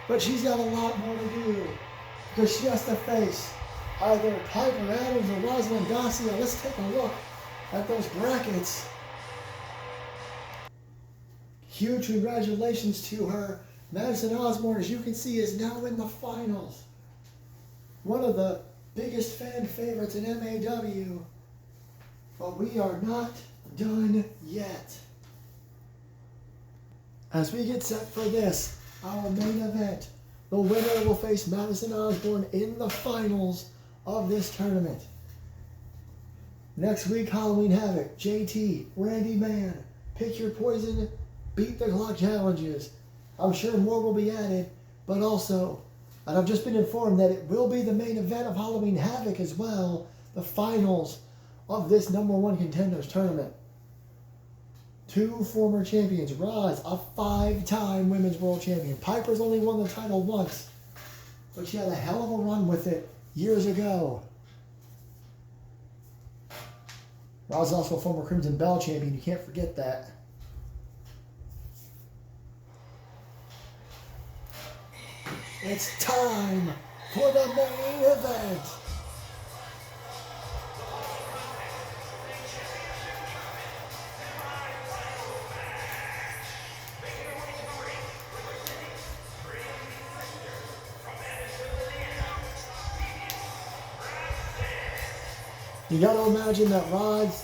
But she's got a lot more to do, because she has to face either Piper Adams or Rosalind Dacia. Let's take a look at those brackets. Huge congratulations to her. Madison Osborne, as you can see, is now in the finals. One of the biggest fan favorites in MAW. But we are not done yet. As we get set for this, our main event, the winner will face Madison Osborne in the finals of this tournament. Next week, Halloween Havoc, JT, Randy Mann, Pick Your Poison, Beat the Clock challenges. I'm sure more will be added, but also, and I've just been informed that it will be the main event of Halloween Havoc as well, the finals of this #1 contenders tournament. 2 former champions. Roz, a 5-time women's world champion. Piper's only won the title once, but she had a hell of a run with it years ago. Roz is also a former Crimson Bell champion. You can't forget that. It's time for the main event. You got to imagine that Rod's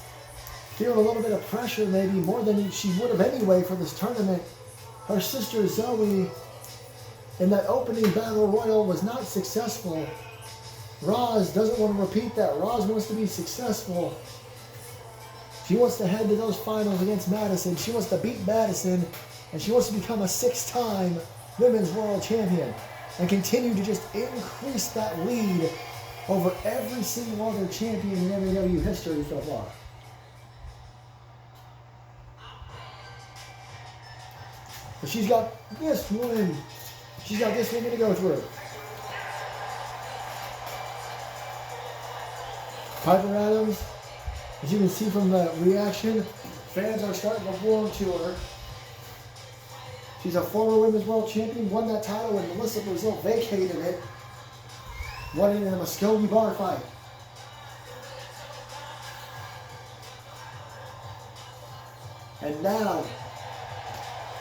feeling a little bit of pressure, maybe more than she would have anyway for this tournament. Her sister Zoe in that opening battle royal was not successful. Roz doesn't want to repeat that. Roz wants to be successful. She wants to head to those finals against Madison. She wants to beat Madison, and she wants to become a 6-time Women's World Champion and continue to just increase that lead over every single other champion in MAW history so far. But she's got this one. She's got this one to go through. Piper Adams, as you can see from the reaction, fans are starting to warm to her. She's a former Women's World Champion, won that title when Melissa Brazil vacated it, won it in a Muskogee bar fight. And now,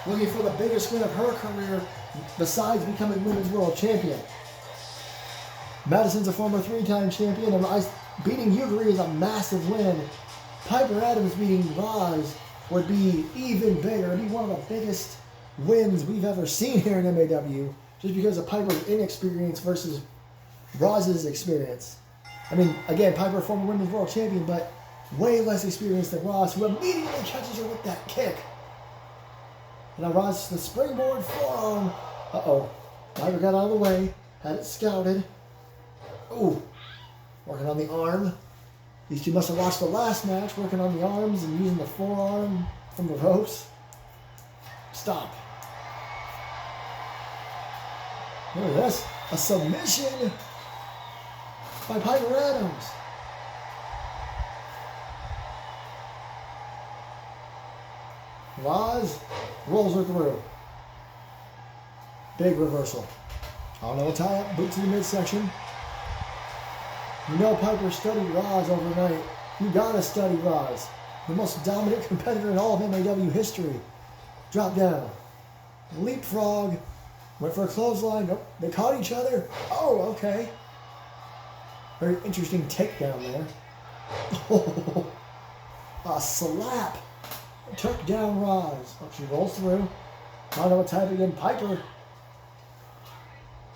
looking for the biggest win of her career besides becoming Women's World Champion. Madison's a former 3-time champion, and beating Yugiri is a massive win. Piper Adams beating Roz would be even bigger. It'd be one of the biggest wins we've ever seen here in MAW, just because of Piper's inexperience versus Roz's experience. I mean, again, Piper, former Women's World Champion, but way less experience than Roz, who immediately catches her with that kick. And now Roz, the springboard forearm. Uh-oh. Piper got out of the way, had it scouted. Ooh, working on the arm. These two must have watched the last match, working on the arms and using the forearm from the ropes. Stop. Look at this. A submission by Piper Adams. Roz rolls her through. Big reversal. Oh no, tie up, boots in the midsection. You know Piper studied Roz overnight. You gotta study Roz. The most dominant competitor in all of MAW history. Drop down. Leapfrog. Went for a clothesline. Nope. They caught each other. Oh, okay. Very interesting takedown there. Oh, a slap. Took down Roz. Oh, she rolls through. Mono type again. Piper.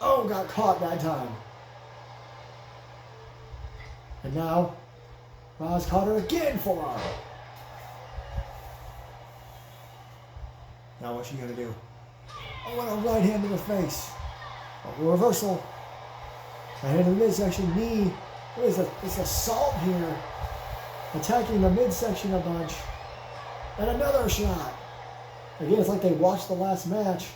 Oh, got caught that time. And now, Roz caught her again forearm. Now what's she gonna do? Oh, and a right hand to the face. A reversal. Right hand to the midsection. Knee. What is it? It's assault here. Attacking the midsection a bunch. And another shot. Again, it's like they watched the last match.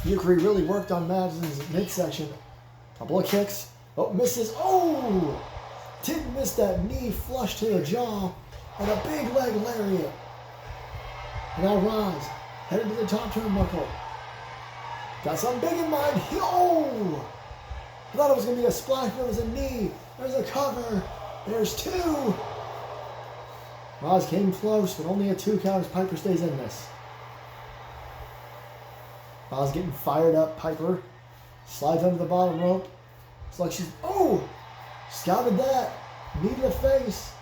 Yukari really worked on Madison's midsection. Couple of kicks. Oh, misses. Oh! Didn't miss that knee flush to the jaw. And a big leg lariat. And now Roz headed to the top turnbuckle. Got something big in mind. Oh! I thought it was going to be a splash, but it was a knee. There's a cover. There's two. Roz came close, but only a 2 count as Piper stays in this. Roz getting fired up. Piper slides under the bottom rope. It's like she's, oh! Scouted that. Knee to the face.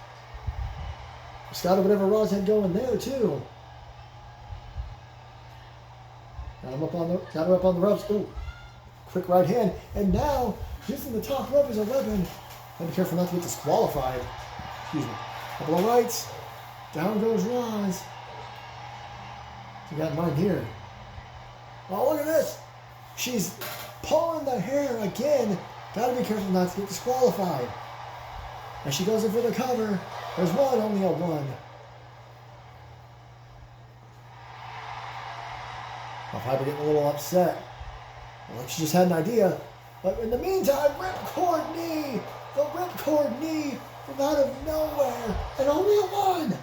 Scouted whatever Roz had going there, too. Got her up on the ropes. Ooh. Quick right hand. And now, using the top rope as a weapon. Gotta be careful not to get disqualified. Excuse me. Couple of rights. Down goes Roz. You got mine here. Oh, look at this. She's pulling the hair again. Gotta be careful not to get disqualified. As she goes in for the cover. There's one, only a 1. Well, Piper getting a little upset. Well, she just had an idea. But in the meantime, ripcord knee. The ripcord knee from out of nowhere. And only a 1.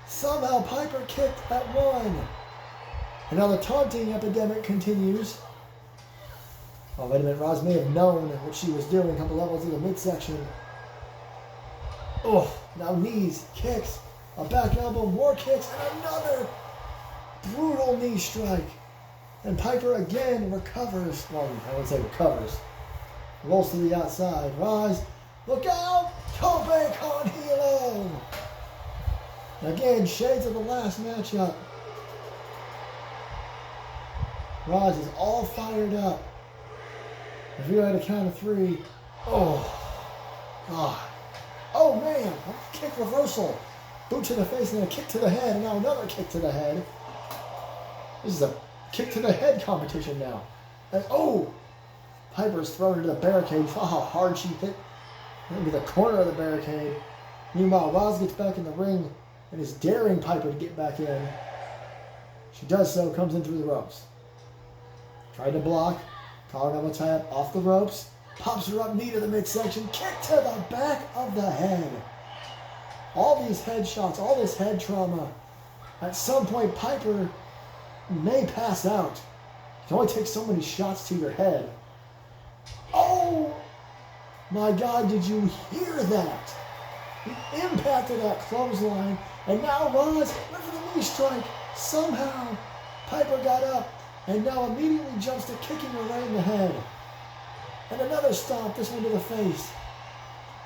Somehow Piper kicked that 1. And now the taunting epidemic continues. Oh, wait a minute. Roz may have known what she was doing. A couple levels in the midsection. Oh, now knees, kicks, a back elbow, more kicks, and another brutal knee strike. And Piper again recovers. Well, I wouldn't say recovers. Rolls to the outside. Roz, look out! Tope con Hilo. Again, shades of the last matchup. Roz is all fired up. If you're at a count of 3. Oh, God. Oh, man. Kick reversal. Boot to the face and then a kick to the head. And now another kick to the head. This is a kick to the head competition now. And, oh! Piper's thrown into the barricade. You saw how hard she hit into the corner of the barricade. Meanwhile, Roz gets back in the ring and is daring Piper to get back in. She does so, comes in through the ropes. Tried to block. Collar double tie up off the ropes. Pops her up knee to the midsection. Kick to the back of the head. All these head shots, all this head trauma. At some point, Piper may pass out. You can only take so many shots to your head. Oh! My God, did you hear that? The impact of that clothesline. And now Roz went for the knee strike. Somehow, Piper got up and now immediately jumps to kicking her right in the head. And another stomp, this one to the face.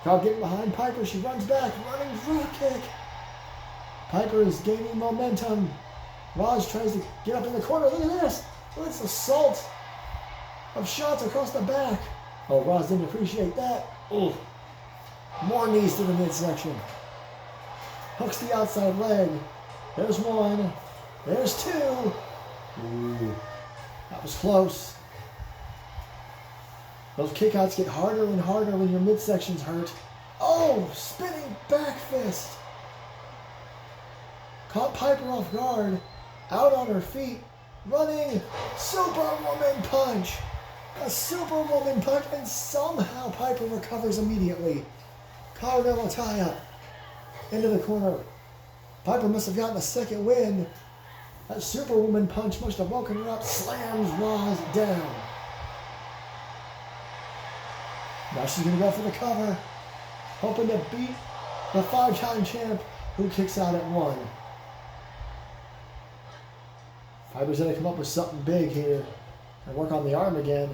Crowd getting behind Piper. She runs back, running drop kick. Piper is gaining momentum. Roz tries to get up in the corner. Look at this. Look at this assault of shots across the back. Oh, Roz didn't appreciate that. Oh, more knees to the midsection. Hooks the outside leg. There's one. There's two. Ooh, that was close. Those kickouts get harder and harder when your midsections hurt. Oh, spinning back fist. Caught Piper off guard. Out on her feet. Running Superwoman punch. A Superwoman punch, and somehow Piper recovers immediately. Collar double tie up. Into the corner. Piper must have gotten a second wind. That Superwoman punch must have woken her up. Slams Roz down. Now she's going to go for the cover. Hoping to beat the 5-time champ who kicks out at 1. Piper's going to come up with something big here and work on the arm again.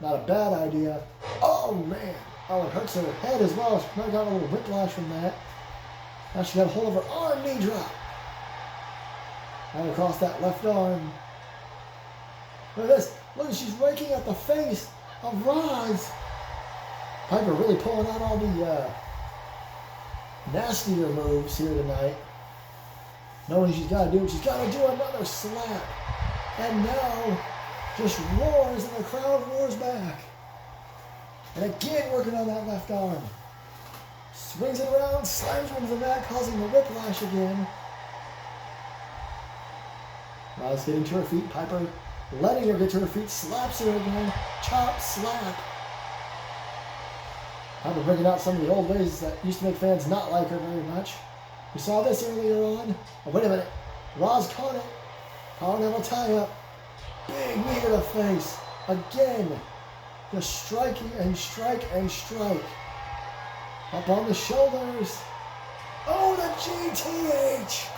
Not a bad idea. Oh, man. Oh, it hurts her head as well. She might have got a little whiplash from that. Now she got a hold of her arm, knee drop. Right across that left arm. Look at this. Look, she's raking at the face of Roz. Piper really pulling out all the nastier moves here tonight. Knowing she's got to do it. She's got to do another slap. And now, just roars and the crowd roars back. And again working on that left arm. Swings it around, slams one to the mat, causing the whiplash again. Roz getting to her feet. Piper letting her get to her feet. Slaps her again. Chop, slap. Piper bringing out some of the old ways that used to make fans not like her very much. We saw this earlier on. Oh, wait a minute. Roz caught it. Collar double tie up. Big knee to the face. Again. Just striking and strike and strike. Up on the shoulders. Oh, the GTH.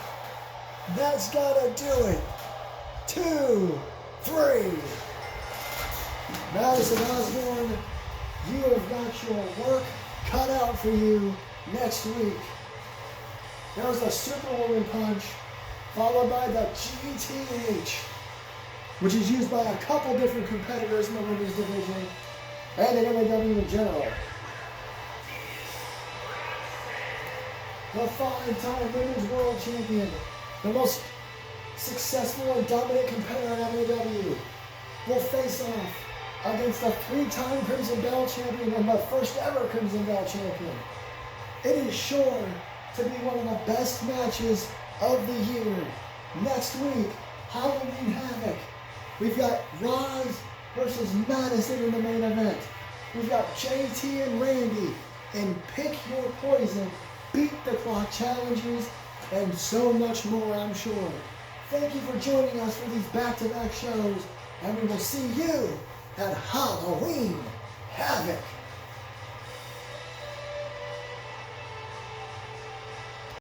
That's gotta do it. 2, 3. Madison Osborne, you have got your work cut out for you next week. There was a Superwoman punch, followed by the GTH, which is used by a couple different competitors in the women's division, and in MAW in general. The 5-time women's world champion, the most successful and dominant competitor in MAW, will face off against the 3-time Crimson Belt champion and the first ever Crimson Belt champion. It is sure to be one of the best matches of the year. Next week, Halloween Havoc. We've got Roz versus Madison in the main event. We've got JT and Randy and Pick Your Poison, Beat the Clock challenges, and so much more, I'm sure. Thank you for joining us for these back-to-back shows, and we will see you at Halloween Havoc.